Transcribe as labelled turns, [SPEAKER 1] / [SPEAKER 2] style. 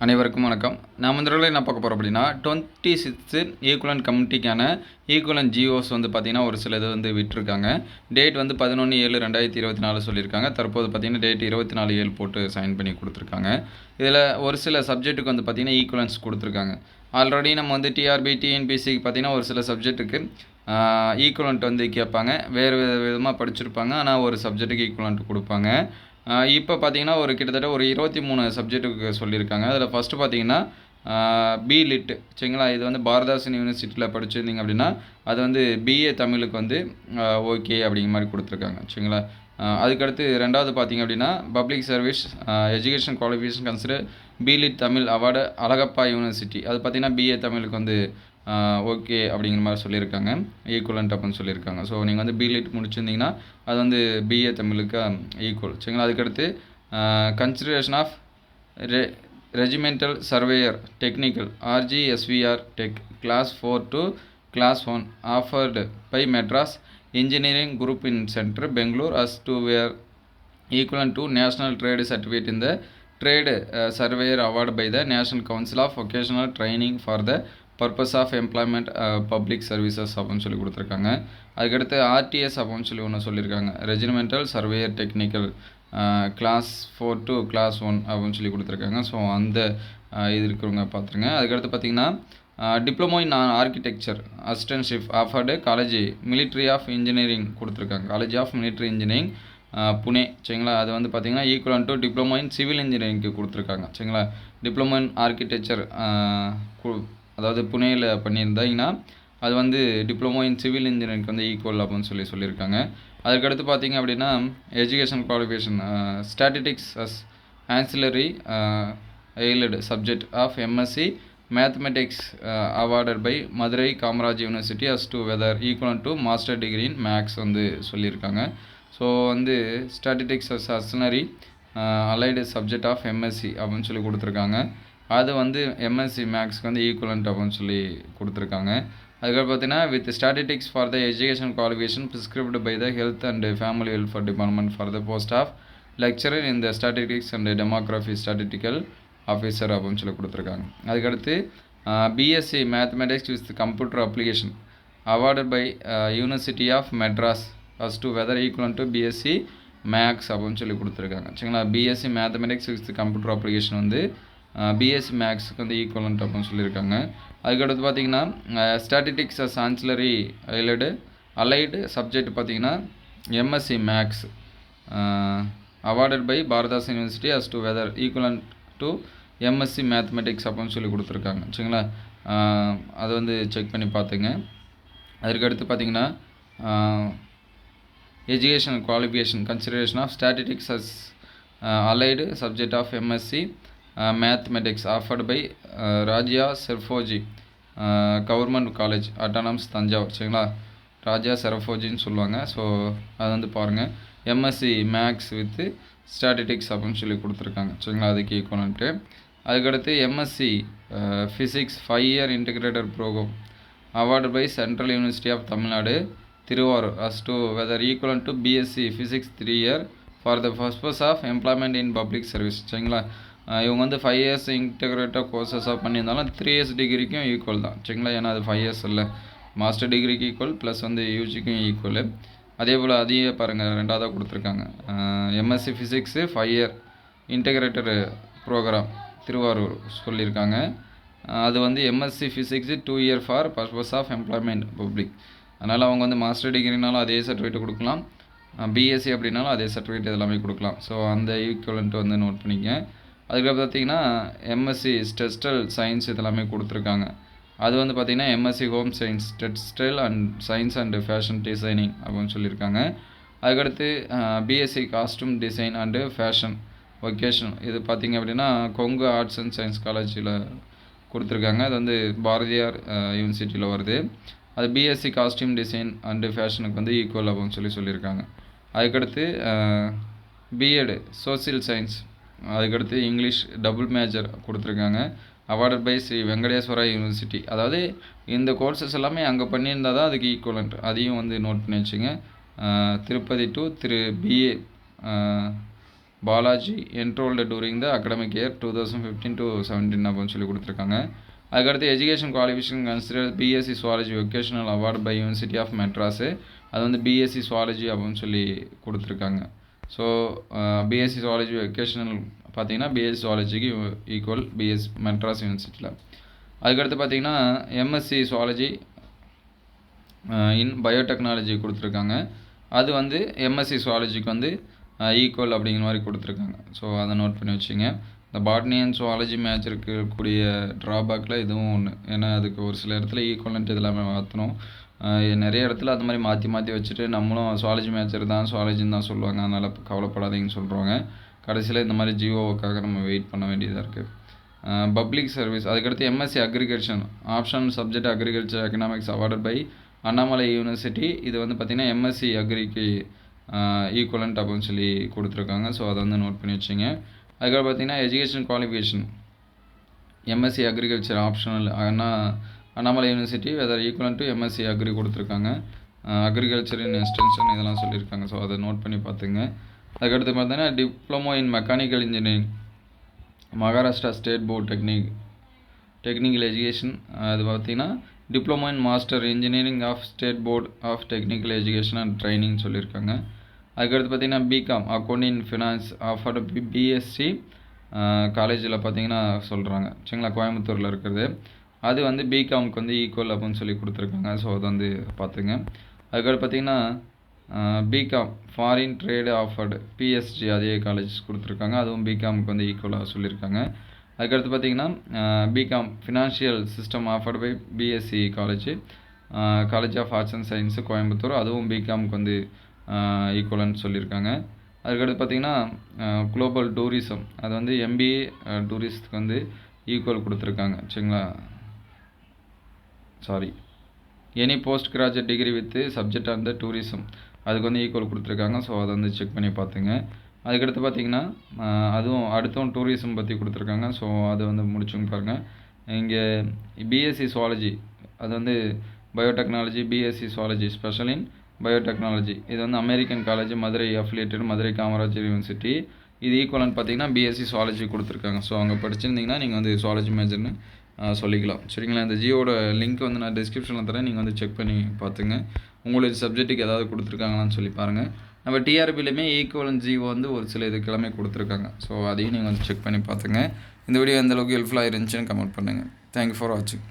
[SPEAKER 1] அனைவருக்கும் வணக்கம். நாம் இந்த தடவை என்ன பார்க்க போகிறோம் அப்படின்னா 26th ஈக்குவலன்ட் கமிட்டிக்கான ஈக்குவலன்ட் ஜிஓஸ் வந்து பார்த்திங்கன்னா ஒரு சில இது வந்து விட்டுருக்காங்க. டேட் வந்து 11/7/2024 சொல்லியிருக்காங்க. தற்போது பார்த்திங்கன்னா டேட் 24/7 போட்டு சைன் பண்ணி கொடுத்துருக்காங்க. இதில் ஒரு சில சப்ஜெக்ட்டுக்கு வந்து பார்த்திங்கன்னா ஈக்குவலன்ஸ் கொடுத்துருக்காங்க. ஆல்ரெடி நம்ம வந்து டிஆர்பி டிஎன்பிசிக்கு பார்த்திங்கன்னா ஒரு சில சப்ஜெக்ட்டுக்கு ஈக்குவலன்ட் வந்து கேட்பாங்க. வேறு விதமாக படிச்சிருப்பாங்க. ஆனால் ஒரு சப்ஜெக்ட்டுக்கு ஈக்குவலன்ட் கொடுப்பாங்க. இப்போ பார்த்தீங்கன்னா ஒரு கிட்டத்தட்ட ஒரு 23 சப்ஜெக்ட்டுக்கு சொல்லியிருக்காங்க. அதில் ஃபஸ்ட்டு பார்த்தீங்கன்னா பிலிட் சரிங்களா. இது வந்து பாரதாசன் யூனிவர்சிட்டியில் படிச்சிருந்தீங்க அப்படின்னா அது வந்து பிஏ தமிழுக்கு வந்து ஓகே அப்படிங்கிற மாதிரி கொடுத்துருக்காங்க சரிங்களா. அதுக்கடுத்து ரெண்டாவது பார்த்தீங்க அப்படின்னா public service education qualification consider BLit Tamil award Alagappa university அது பார்த்தீங்கன்னா பிஏ தமிழுக்கு வந்து ஓகே அப்படிங்கிற மாதிரி சொல்லியிருக்காங்க. ஈக்குவலண்ட் அப்படின்னு சொல்லியிருக்காங்க. ஸோ நீங்கள் வந்து பிலிட் முடிச்சிருந்தீங்கன்னா அது வந்து பிஏ தமிழுக்கு ஈக்குவல் சரிங்களா. அதுக்கடுத்து consideration of regimental surveyor technical RGSVR tech class 4 to class 1 offered by Madras engineering group in centre Bangalore as to were equivalent to national trade certificate in the trade surveyor award by the National Council of Vocational Training for the purpose of employment public services அப்படின்னு சொல்லி கொடுத்துருக்காங்க. அதுக்கடுத்து RTS அப்படின்னு சொல்லி ஒன்று சொல்லியிருக்காங்க. Regimental surveyor technical class 4 to class 1 அப்படின்னு சொல்லி கொடுத்துருக்காங்க. ஸோ அந்த இது இருக்கிறவங்க பார்த்துருங்க. அதுக்கடுத்து பார்த்திங்கன்னா diploma in architecture assistantship offered college military of engineering கொடுத்துருக்காங்க. College of military engineering Pune சரிங்களா. அது வந்து பார்த்திங்கன்னா equivalent to diploma in civil இன்ஜினியரிங்க்கு கொடுத்துருக்காங்க சரிங்களா. டிப்ளமோ இன் ஆர்கிடெக்சர் அதாவது புனேயில் பண்ணியிருந்தாங்கன்னா அது வந்து டிப்ளமோ இன் சிவில் இன்ஜினியரிங்க்கு வந்து ஈக்குவல் அப்படின்னு சொல்லியிருக்காங்க. அதுக்கடுத்து பார்த்திங்க அப்படின்னா education qualification statistics as ancillary allied subject of MSc mathematics awarded by Madurai Kamaraj university as to whether equivalent to master degree in maths வந்து சொல்லியிருக்காங்க. ஸோ வந்து statistics as ancillary allied subject of MSc அப்படின்னு சொல்லி கொடுத்துருக்காங்க. அது வந்து எம்எஸ்சி மேக்ஸ்க்கு வந்து equivalent அப்படின்னு சொல்லி கொடுத்துருக்காங்க. அதுக்கப்புறம் பார்த்தீங்கன்னா with statistics for the education qualification prescribed by the health and family welfare department for the post of lecturer இந்த statistics and demography statistical officer அப்படின்னு சொல்லி கொடுத்துருக்காங்க. அதுக்கடுத்து BSc mathematics with computer application awarded by university of Madras as to whether equivalent to BSc maths அப்படின்னு சொல்லி கொடுத்துருக்காங்க சரிங்களா. BSc mathematics with computer application வந்து பிஎஸ்சி மேக்ஸுக்கு வந்து ஈக்குவலண்ட் அப்படின்னு சொல்லியிருக்காங்க. அதுக்கடுத்து பார்த்திங்கன்னா statistics as ancillary allied subject பார்த்திங்கன்னா MSc maths awarded by Bharathidasan university as to whether equivalent to MSc mathematics அப்படின்னு சொல்லி கொடுத்துருக்காங்க சரிங்களா. அதை வந்து செக் பண்ணி பார்த்துங்க. அதுக்கடுத்து பார்த்திங்கன்னா education qualification consideration of statistics as allied subject of MSc mathematics offered by Rajah Serfoji government college autonomous Thanjavur சரிங்களா. ராஜா செரஃபோஜின்னு சொல்லுவாங்க. ஸோ அது வந்து பாருங்கள் எம்எஸ்சி மேக்ஸ் வித்து ஸ்டாட்டிஸ்டிக்ஸ் அப்படின்னு சொல்லி கொடுத்துருக்காங்க சரிங்களா. அதுக்கு ஈக்குவலன்ட்டு. அதுக்கடுத்து MSc physics 5 year integrated programme award by central university of Tamil Nadu Thiruvarur as to whether equivalent to BSc physics 3 year for the purpose of employment in public service சரிங்களா. இவங்க வந்து 5 years இன்டெகிரேட்டாக கோர்சஸாக பண்ணியிருந்தாலும் 3 years டிகிரிக்கும் ஈக்குவல் தான் சரிங்களா. ஏன்னா அது 5 years இல்லை, மாஸ்டர் டிகிரிக்கு ஈக்குவல் ப்ளஸ் வந்து யூஜிக்கும் ஈக்குவல். அதே போல் அதையே பாருங்கள் ரெண்டாவதாக கொடுத்துருக்காங்க. MSc physics 5 year integrated programme Thiruvarur சொல்லியிருக்காங்க. அது வந்து MSc physics 2 year for purpose of employment public. அதனால் அவங்க வந்து மாஸ்டர் டிகிரினாலும் அதே சர்டிஃபிகேட் கொடுக்கலாம், பிஎஸ்சி அப்படின்னாலும் அதே சர்டிஃபிகேட் எல்லாமே கொடுக்கலாம். ஸோ அந்த ஈக்குவலன்ட்டு வந்து நோட் பண்ணிக்க. அதுக்கப்புறம் பார்த்திங்கன்னா எம்எஸ்சி டெக்ஸ்டைல் சயின்ஸ் இதெல்லாமே கொடுத்துருக்காங்க. அது வந்து பார்த்திங்கன்னா MSc home science textile and science and fashion designing அப்படின்னு சொல்லியிருக்காங்க. அதுக்கடுத்து BSc costume design and fashion occasion இது பார்த்திங்க அப்படின்னா கொங்கு ஆர்ட்ஸ் அண்ட் சயின்ஸ் காலேஜில் கொடுத்துருக்காங்க. அது வந்து பாரதியார் யூனிவர்சிட்டியில் வருது. அது பிஎஸ்சி காஸ்டியூம் டிசைன் அண்டு ஃபேஷனுக்கு வந்து ஈக்குவல் அப்படின்னு சொல்லியிருக்காங்க. அதுக்கடுத்து பிஎட் சோசியல் சயின்ஸ் அதுக்கடுத்து இங்கிலீஷ் டபுள் மேஜர் கொடுத்துருக்காங்க awarded by Sri Venkateswara university. அதாவது இந்த கோர்சஸ் எல்லாமே அங்கே பண்ணியிருந்தால் தான் அதுக்கு ஈக்குவலண்ட். அதையும் வந்து நோட் பண்ணி வச்சுங்க. Tirupati to BA Balaji enrolled during the academic year 2015 to 17 அப்படின்னு சொல்லி கொடுத்துருக்காங்க. அதுக்கடுத்து education qualification consider BSc zoology vocational award by university of Madras. அது வந்து பிஎஸ்சி சுவாலஜி அப்படின்னு சொல்லி கொடுத்துருக்காங்க. ஸோ பிஎஸ்சி சுவாலஜி வொக்கேஷனல் பார்த்தீங்கன்னா பிஎஸ்சி சுவாலஜிக்கு ஈக்குவல் பிஎஸ் மெட்ராஸ் யூனிவர்சிட்டியில். அதுக்கடுத்து பார்த்தீங்கன்னா எம்எஸ்சி சுவாலஜி இன் பயோடெக்னாலஜி கொடுத்துருக்காங்க. அது வந்து எம்எஸ்சி சுவாலஜிக்கு வந்து ஈக்குவல் அப்படிங்கிற மாதிரி கொடுத்துருக்காங்க. ஸோ அதை நோட் பண்ணி வச்சுங்க. இந்த பாட்னி அண்ட் சுவாலஜி மேட்ச் இருக்கக்கூடிய ட்ராபேக்கில் இதுவும் ஒன்று. ஏன்னா அதுக்கு ஒரு சில இடத்துல ஈக்குவலன்ட் இதெல்லாமே மாற்றணும். நிறைய இடத்துல அது மாதிரி மாற்றி மாற்றி வச்சுட்டு நம்மளும் சுவாலஜி மேட்சர் தான் சுவாலஜின்னு தான் சொல்லுவாங்க. அதனால் கவலைப்படாதீங்கன்னு சொல்கிறாங்க. கடைசியில் இந்த மாதிரி ஜிஓவுக்காக நம்ம வெயிட் பண்ண வேண்டியதாக இருக்குது. பப்ளிக் சர்வீஸ் அதுக்கடுத்து MSc agriculture option subject agriculture economics awarded by Annamalai university. இது வந்து பார்த்திங்கன்னா எம்எஸ்சி அக்ரிக்கு ஈக்குவலண்ட் அப்படின்னு சொல்லி கொடுத்துருக்காங்க. ஸோ அதை வந்து நோட் பண்ணி வச்சுங்க. அதுக்கப்புறம் பார்த்திங்கன்னா education qualification MSc agriculture optional Annamalai university whether equivalent to MSc agri கொடுத்துருக்காங்க. அக்ரிகல்ச்சர் இன் எக்ஸ்டென்ஷன் இதெல்லாம் சொல்லியிருக்காங்க. ஸோ அதை நோட் பண்ணி பார்த்துங்க. அதுக்கடுத்து பார்த்தீங்கன்னா diploma in mechanical engineering Maharashtra state board technical education. அது பார்த்திங்கன்னா diploma in master engineering of state board of technical education and training சொல்லியிருக்காங்க. அதுக்கடுத்து பார்த்திங்கன்னா BCom accounting finance offer BSc காலேஜில் பார்த்திங்கன்னா சொல்கிறாங்க சரிங்களா, கோயம்புத்தூரில் இருக்கிறது. அது வந்து பிகாமுக்கு வந்து ஈக்குவல் அப்படின்னு சொல்லி கொடுத்துருக்காங்க. ஸோ அதை வந்து பார்த்துங்க. அதுக்கடுத்து பார்த்திங்கன்னா BCom foreign trade offered PSG அதே காலேஜ் கொடுத்துருக்காங்க. அதுவும் பிகாமுக்கு வந்து ஈக்குவலாக சொல்லியிருக்காங்க. அதுக்கடுத்து பார்த்திங்கன்னா BCom financial system offered by BSc college of arts and science Coimbatore. அதுவும் பிகாமுக்கு வந்து ஈக்குவலன்னு சொல்லியிருக்காங்க. அதுக்கடுத்து பார்த்திங்கன்னா குளோபல் டூரிசம் அது வந்து எம்பிஏ டூரிஸ்ட்டுக்கு வந்து ஈக்குவல் கொடுத்துருக்காங்க சரிங்களா. Any post graduate degree with subject on the tourism அதுக்கு வந்து ஈக்குவல் கொடுத்துருக்காங்க. ஸோ அதை வந்து செக் பண்ணி பார்த்துங்க. அதுக்கடுத்து பார்த்திங்கன்னா அடுத்தும் டூரிசம் பற்றி கொடுத்துருக்காங்க. ஸோ அதை வந்து முடிச்சுங்க பாருங்கள். இங்கே பிஎஸ்சி சுவாலஜி அது வந்து பயோடெக்னாலஜி பிஎஸ்சி சுவாலஜி ஸ்பெஷல் இன் பயோடெக்னாலஜி இது வந்து American college Madurai affiliated Madurai Kamarajar university. இது ஈக்குவலன்னு பார்த்தீங்கன்னா பிஎஸ்சி சுவாலஜி கொடுத்துருக்காங்க. ஸோ அங்கே படிச்சிருந்தீங்கன்னா நீங்கள் வந்து சுவாலஜி மேஜர்னு சொல்லிக்கலாம் சரிங்களா. இந்த ஜியோட லிங்க் வந்து நான் டிஸ்கிரிப்ஷனில் தரேன். நீங்கள் வந்து செக் பண்ணி பார்த்துங்க. உங்களுடைய சப்ஜெக்ட்டுக்கு ஏதாவது கொடுத்துருக்காங்களான்னு சொல்லி பாருங்கள். நம்ம டிஆர்பிலையுமே ஈக்குவலன்ட் ஜியோ வந்து ஒரு சில இதுக்கெல்லாமே கொடுத்துருக்காங்க. ஸோ அதையும் நீங்கள் வந்து செக் பண்ணி பார்த்துங்க. இந்த வீடியோ எந்தளவுக்கு ஹெல்ப்ஃபுல்லாக இருந்துச்சுன்னு கமெண்ட் பண்ணுங்கள். தேங்க்யூ ஃபார் வாட்சிங்.